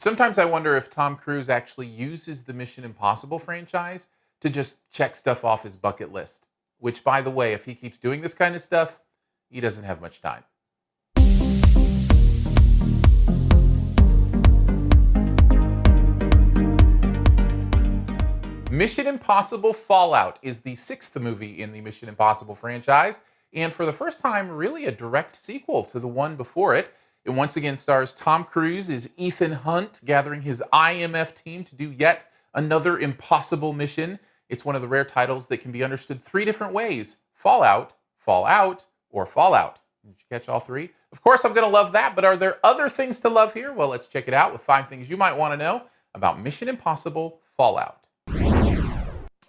Sometimes I wonder if Tom Cruise actually uses the Mission Impossible franchise to just check stuff off his bucket list. Which, by the way, if he keeps doing this kind of stuff, he doesn't have much time. Mission Impossible Fallout is the sixth movie in the Mission Impossible franchise, and for the first time, really a direct sequel to the one before it. It once again stars Tom Cruise as Ethan Hunt, gathering his IMF team to do yet another impossible mission. It's one of the rare titles that can be understood three different ways: Fallout, Fallout, or Fallout. Did you catch all three? Of course, I'm going to love that, but are there other things to love here? Well, let's check it out with 5 things you might want to know about Mission Impossible Fallout.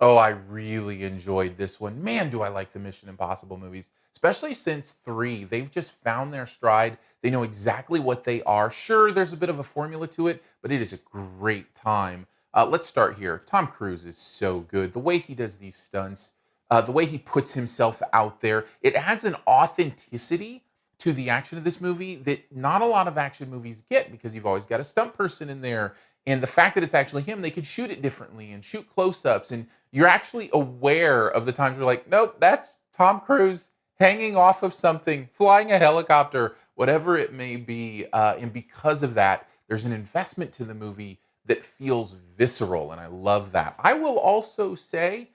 Oh, I really enjoyed this one. Man, do I like the Mission Impossible movies, especially since 3. They've just found their stride. They know exactly what they are. Sure, there's a bit of a formula to it, but it is a great time. Let's start here. Tom Cruise is so good. The way he does these stunts, the way he puts himself out there, it adds an authenticity to the action of this movie that not a lot of action movies get, because you've always got a stunt person in there. And the fact that it's actually him, they could shoot it differently and shoot close-ups. And you're actually aware of the times you're like, nope, that's Tom Cruise hanging off of something, flying a helicopter, whatever it may be. And because of that, there's an investment to the movie that feels visceral. And I love that. I will also say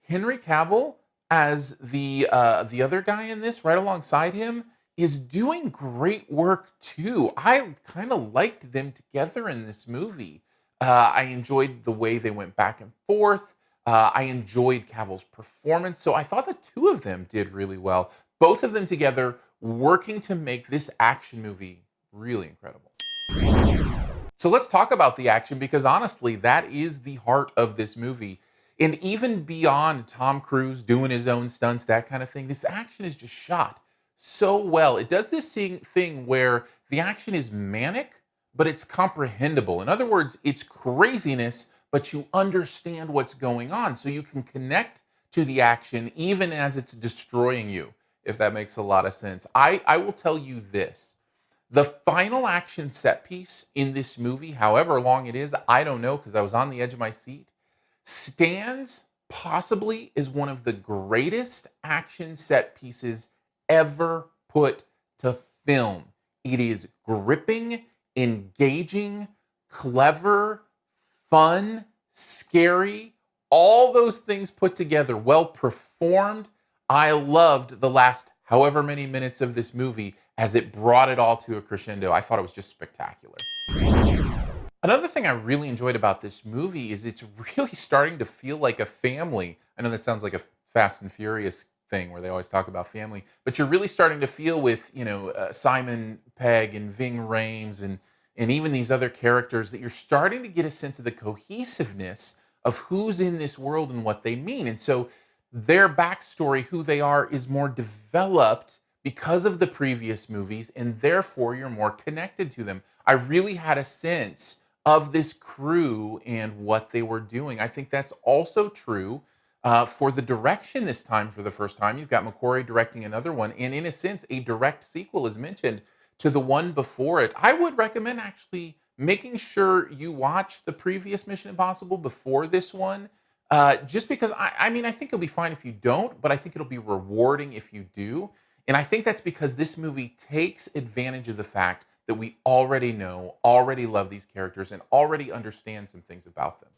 Henry Cavill as the other guy in this, right alongside him, is doing great work too. I kind of liked them together in this movie. I enjoyed the way they went back and forth. I enjoyed Cavill's performance. So I thought the two of them did really well. Both of them together working to make this action movie really incredible. So let's talk about the action, because honestly, that is the heart of this movie. And even beyond Tom Cruise doing his own stunts, that kind of thing, this action is just shot so well. It does this thing where the action is manic, but it's comprehensible. In other words, it's craziness, but you understand what's going on. So you can connect to the action even as it's destroying you, if that makes a lot of sense. I will tell you this. The final action set piece in this movie, however long it is, I don't know, because I was on the edge of my seat, stands possibly as one of the greatest action set pieces ever put to film. It is gripping, engaging, clever, fun, scary, all those things put together, well performed. I loved the last however many minutes of this movie as it brought it all to a crescendo. I thought it was just spectacular. Another thing I really enjoyed about this movie is it's really starting to feel like a family. I know that sounds like a Fast and Furious thing where they always talk about family, but you're really starting to feel with, Simon Pegg and Ving Rhames and even these other characters, that you're starting to get a sense of the cohesiveness of who's in this world and what they mean. And so their backstory, who they are, is more developed because of the previous movies, and therefore you're more connected to them. I really had a sense of this crew and what they were doing. I think that's also true for the direction this time. For the first time, you've got McQuarrie directing another one, and in a sense, a direct sequel is mentioned to the one before it. I would recommend actually making sure you watch the previous Mission Impossible before this one, just because, I think it'll be fine if you don't, but I think it'll be rewarding if you do. And I think that's because this movie takes advantage of the fact that we already know, already love these characters, and already understand some things about them.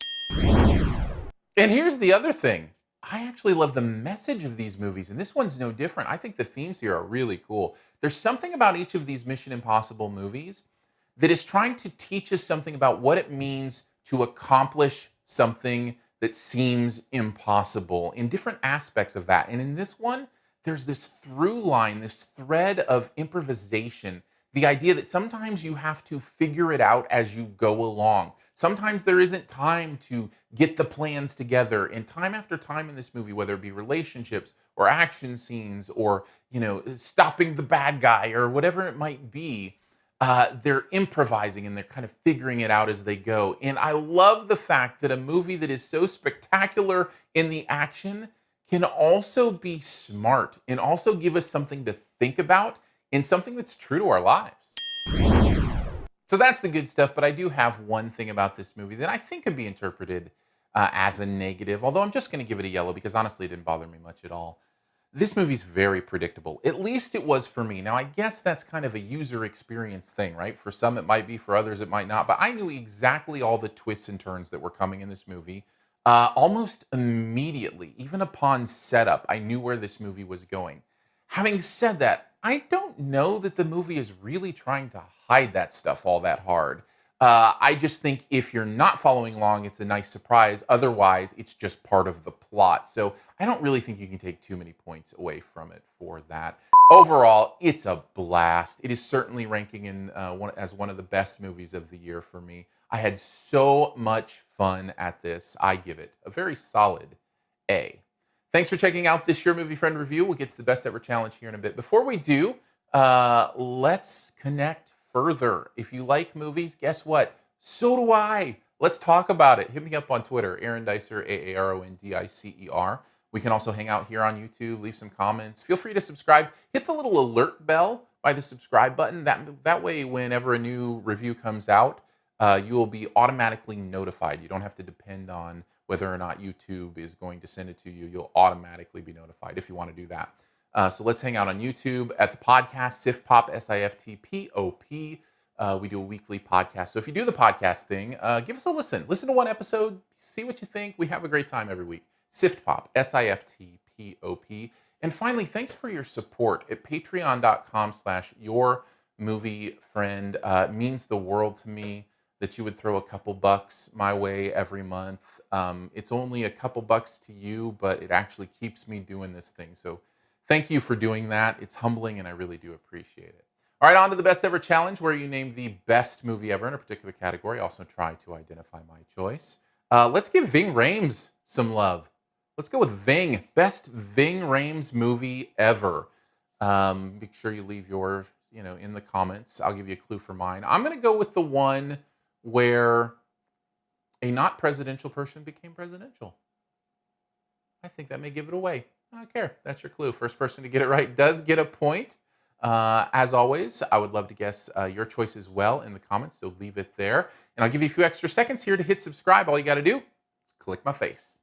And here's the other thing. I actually love the message of these movies, and this one's no different. I think the themes here are really cool. There's something about each of these Mission Impossible movies that is trying to teach us something about what it means to accomplish something that seems impossible in different aspects of that. And in this one, there's this through line, this thread of improvisation, the idea that sometimes you have to figure it out as you go along. Sometimes there isn't time to get the plans together. And time after time in this movie, whether it be relationships or action scenes or, stopping the bad guy or whatever it might be, they're improvising and they're kind of figuring it out as they go. And I love the fact that a movie that is so spectacular in the action can also be smart and also give us something to think about and something that's true to our lives. So that's the good stuff, but I do have one thing about this movie that I think could be interpreted as a negative, although I'm just going to give it a yellow because honestly, it didn't bother me much at all. This movie's very predictable. At least it was for me. Now, I guess that's kind of a user experience thing, right? For some, it might be. For others, it might not. But I knew exactly all the twists and turns that were coming in this movie almost immediately. Even upon setup, I knew where this movie was going. Having said that, I don't know that the movie is really trying to hide that stuff all that hard. I just think if you're not following along, it's a nice surprise. Otherwise, it's just part of the plot. So I don't really think you can take too many points away from it for that. Overall, it's a blast. It is certainly ranking in as one of the best movies of the year for me. I had so much fun at this. I give it a very solid A. Thanks for checking out this Your Movie Friend review. We'll get to the best ever challenge here in a bit. Before we do, let's connect further. If you like movies, guess what? So do I. Let's talk about it. Hit me up on Twitter, Aaron Dicer, Aarondicer. We can also hang out here on YouTube, leave some comments. Feel free to subscribe. Hit the little alert bell by the subscribe button. That way, whenever a new review comes out, you will be automatically notified. You don't have to depend on whether or not YouTube is going to send it to you. You'll automatically be notified if you want to do that. So let's hang out on YouTube at the podcast, SiftPop, SiftPop. We do a weekly podcast. So if you do the podcast thing, give us a listen. Listen to one episode, see what you think. We have a great time every week. SiftPop, SiftPop. And finally, thanks for your support at patreon.com/yourmoviefriend. It means the world to me that you would throw a couple bucks my way every month. It's only a couple bucks to you, but it actually keeps me doing this thing. So thank you for doing that. It's humbling, and I really do appreciate it. All right, on to the best ever challenge, where you name the best movie ever in a particular category. Also try to identify my choice. Let's give Ving Rhames some love. Let's go with Ving. Best Ving Rhames movie ever. Make sure you leave yours, in the comments. I'll give you a clue for mine. I'm going to go with the one where a not presidential person became presidential. I think that may give it away. I don't care. That's your clue. First person to get it right does get a point. As always, I would love to guess your choice as well in the comments, so leave it there. And I'll give you a few extra seconds here to hit subscribe. All you got to do is click my face.